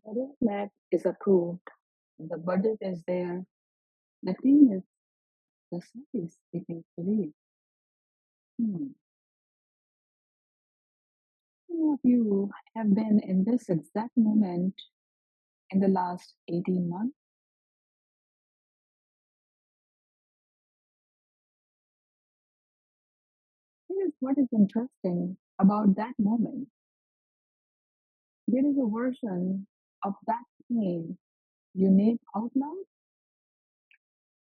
The roadmap is approved, the budget is there, the thing is the service it needs to leave. Hmm. How many of you have been in this exact moment in the last 18 months? Here's what is interesting about that moment. There is a version of that pain you name out loud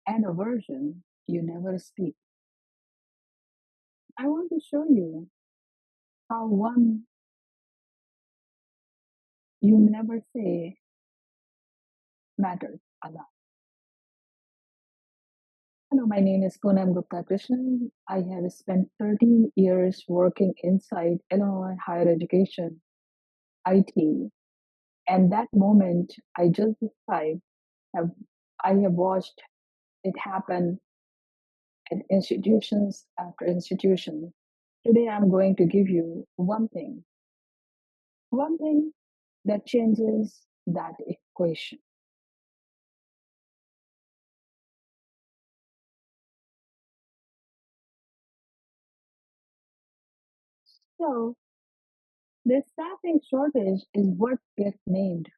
and a version you never speak. I want to show you how one you never say matters a lot. Hello, my name is Poonam Gupta Krishnan. I have spent 13 years working inside Illinois higher education, IT, and that moment I just described, have, I have watched it happen at institutions after institution. Today, I'm going to give you one thing that changes that equation. So, the staffing shortage is what gets named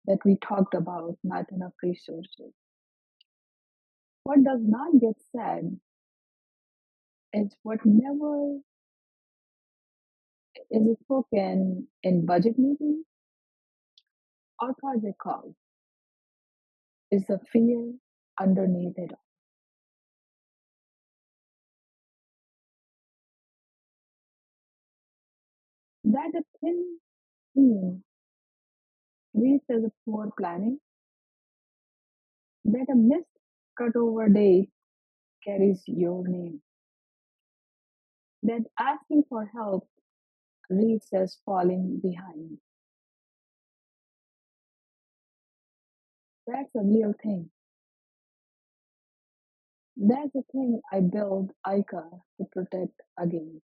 that we talked about, not enough resources. What does not get said is what never is spoken in budget meetings or project calls is the fear underneath it all. That a thin team reads as a poor planning, that a missed cutover date carries your name, that asking for help reads as falling behind. That's a real thing. That's the thing I built ICA to protect against.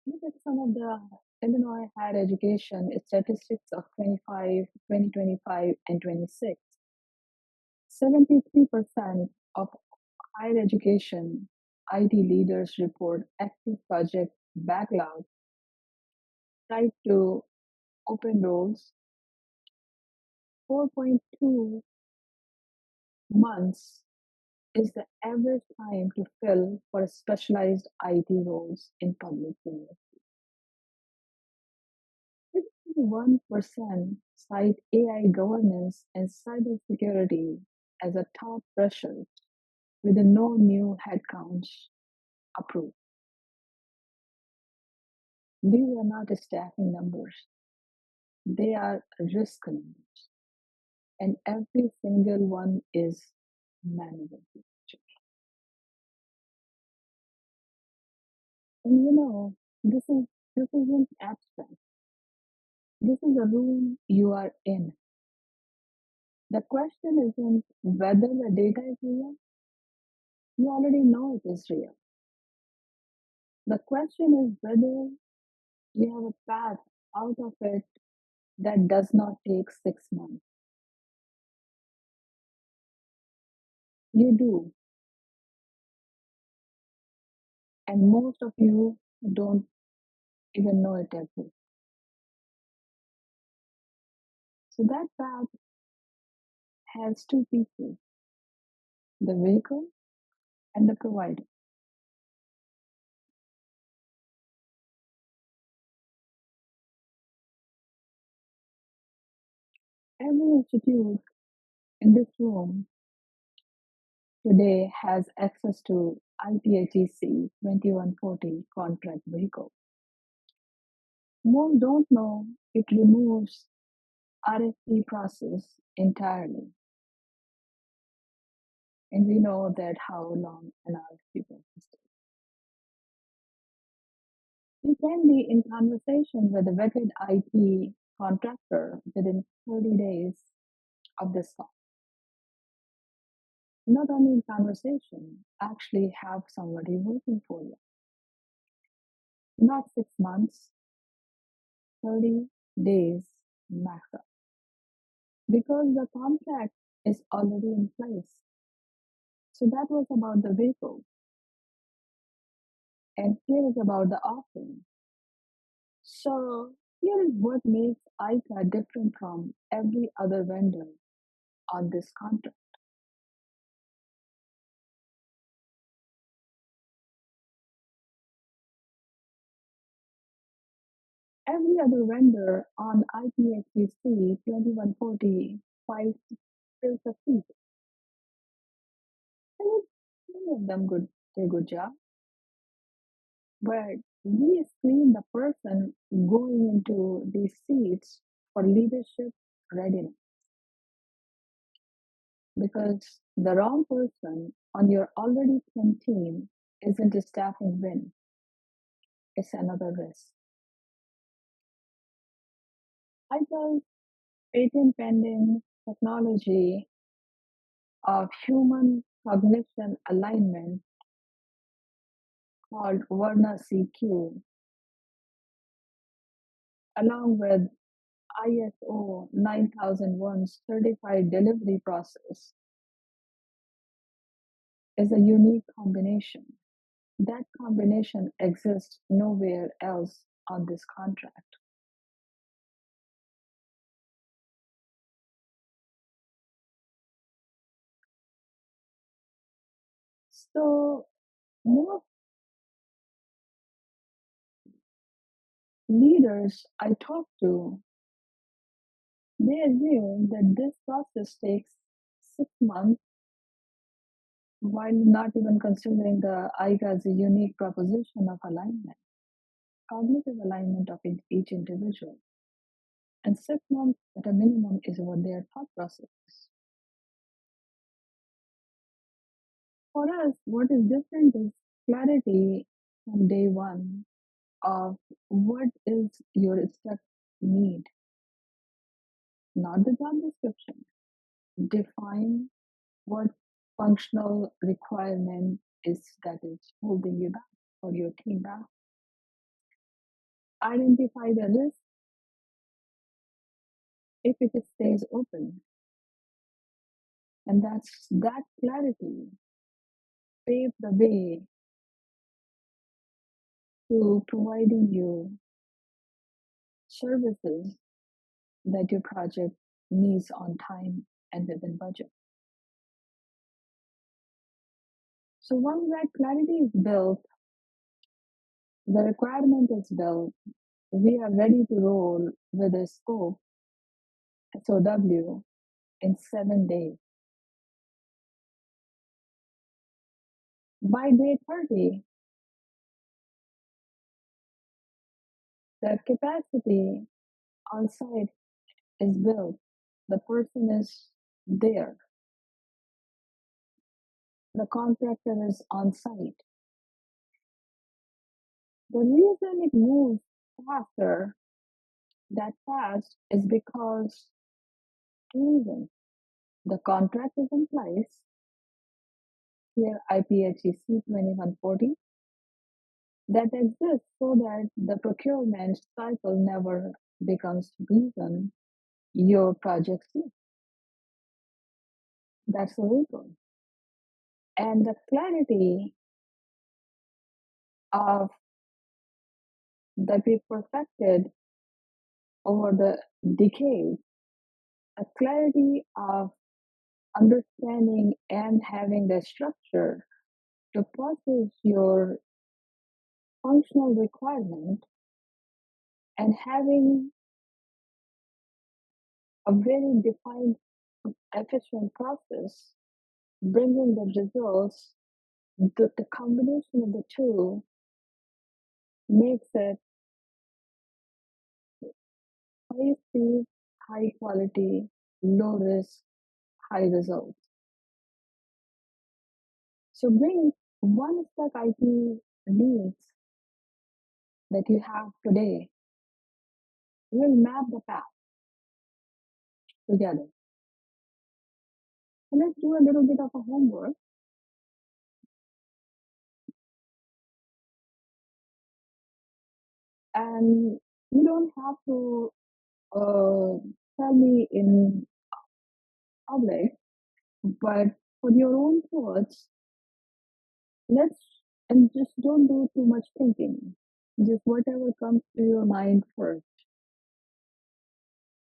Look at some of the Illinois higher education statistics of 2025 and 26. 73% of higher education IT leaders report active project backlog tied to open roles. 4.2 months is the average time to fill for specialized IT roles in public universities. 51% cite AI governance and cybersecurity as a top pressure with no new headcounts approved. These are not staffing numbers, they are risk numbers, and every single one is manageable. And this isn't abstract. This is a room you are in. The question isn't whether the data is real. You already know it is real. The question is whether you have a path out of it that does not take 6 months. You do, and most of you don't even know it exists. So that path has two pieces, the vehicle and the provider. Every institute in this room today has access to IPHEC 2140 contract vehicle. Most don't know it removes RFP process entirely. And we know that how long an RFP process takes. You can be in conversation with a vetted IT contractor within 30 days of this call. not only in conversation, actually have somebody working for you. Not 6 months, 30 days max, because the contract is already in place. So that was about the vehicle. And here is about the offering. So here is what makes ICA different from every other vendor on this contract. Every other vendor on IPHCC 2140 files still succeed. And many of them do a good job. But we screen the person going into these seats for leadership readiness, because the wrong person on your already thin team isn't a staffing win, it's another risk. I built patent pending technology of human cognition alignment called Varna CQ, along with ISO 9001 certified delivery process, is a unique combination. That combination exists nowhere else on this contract. So, most leaders I talk to, they assume that this process takes 6 months, while not even considering the IGA's unique proposition of alignment, cognitive alignment of each individual. And 6 months at a minimum is what their thought process is. For us, what is different is clarity from day one of what is your step need, not the job description. Define what functional requirement is that is holding you back or your team back. Identify the risk if it stays open. And that clarity pave the way to providing you services that your project needs on time and within budget. So once that clarity is built, the requirement is built, we are ready to roll with a scope SOW in 7 days. By day 30, the capacity on site is built. The person is there. The contractor is on site. The reason it moves faster that fast is because two reasons. The contract is in place, here IPHEC 2140, that exists so that the procurement cycle never becomes reason your project cease. That's the reason. And the clarity of that we perfected over the decades, a clarity of understanding and having the structure to process your functional requirement and having a very defined, efficient process, bringing the results, the combination of the two makes it high speed, high quality, low risk, high results. So bring one step IT needs that you have today. We'll map the path together. So let's do a little bit of a homework, and you don't have to uh, tell me in public, but for your own thoughts, let's and just don't do too much thinking. Just whatever comes to your mind first.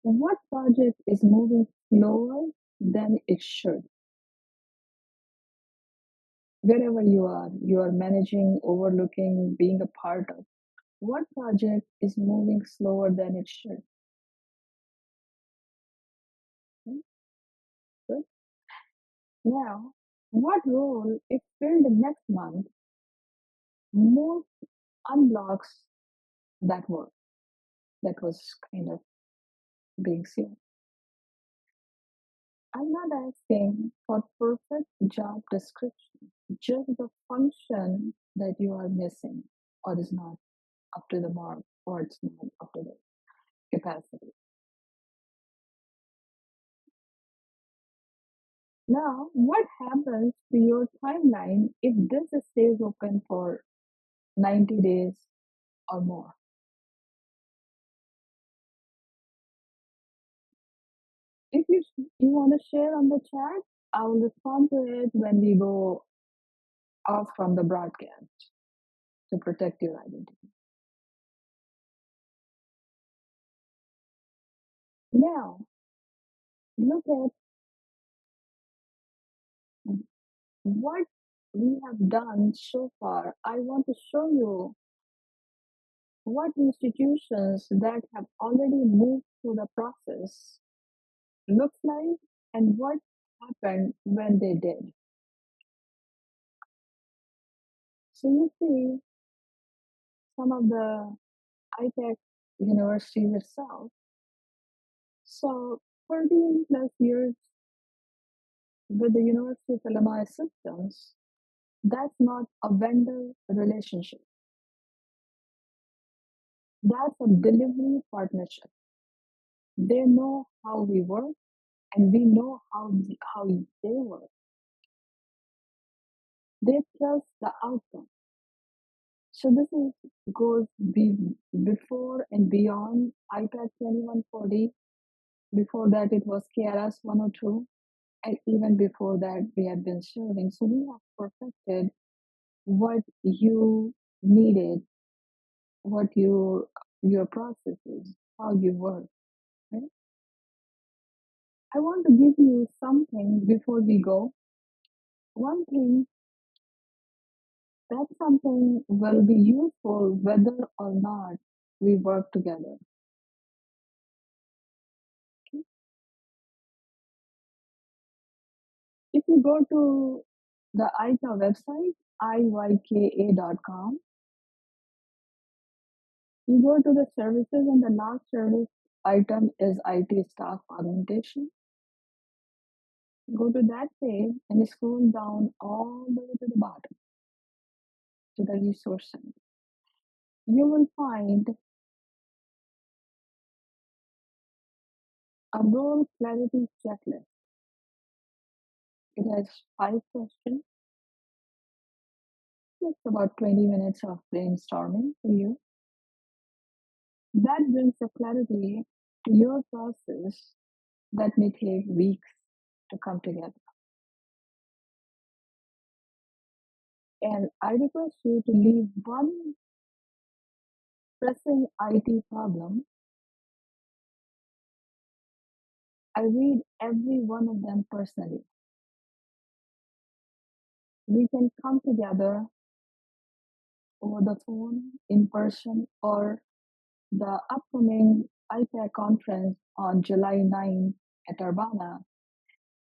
What project is moving slower than it should? Wherever you are managing, overlooking, being a part of. What project is moving slower than it should? Hmm, good. Now, what role, if filled next month, most unblocks that work that was kind of being seen? I'm not asking for perfect job description, just the function that you are missing or is not up to the mark or it's not up to the capacity. Now, what happens to your timeline if this stays open for 90 days or more? If you want to share on the chat, I will respond to it when we go off from the broadcast to protect your identity. Now, look at what we have done so far. I want to show you what institutions that have already moved through the process looks like and what happened when they did. So you see some of the high-tech universities itself. So 13 plus years with the University of Illinois systems, that's not a vendor relationship. That's a delivery partnership. They know how we work and we know how they work. They trust the outcome. So this is goes before and beyond iPad 2140. Before that, it was KRS 102, and even before that, we have been serving. So we have perfected what you needed, what your process is, how you work. Right? I want to give you something before we go. One thing that something will be useful whether or not we work together. Okay? If you go to the ITA website, iyka.com, you go to the services and the last service item is IT staff augmentation. Go to that page and scroll down all the way to the bottom to the resource center. You will find a role clarity checklist. It has 5 questions. It's about 20 minutes of brainstorming for you. That brings a clarity to your process that may take weeks to come together. And I request you to leave one pressing IT problem. I read every one of them personally. We can come together over the phone, in person, or the upcoming IPAC conference on July 9 at Urbana,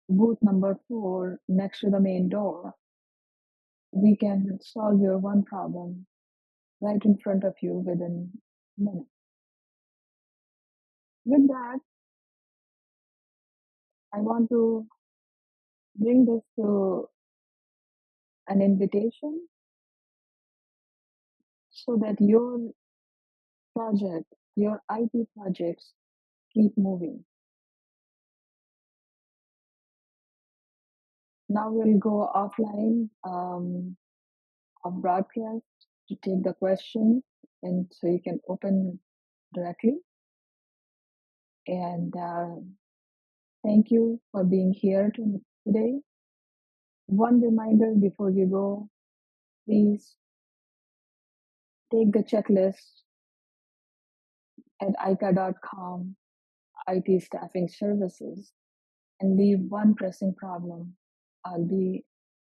booth number 4, next to the main door. We can solve your one problem right in front of you within minutes. With that, I want to bring this to an invitation so that your project, your IT projects keep moving. Now we'll go offline of broadcast to take the question, and so you can open directly. And thank you for being here today. One reminder before you go, please take the checklist at ICA.com, IT staffing services, and leave one pressing problem. I'll be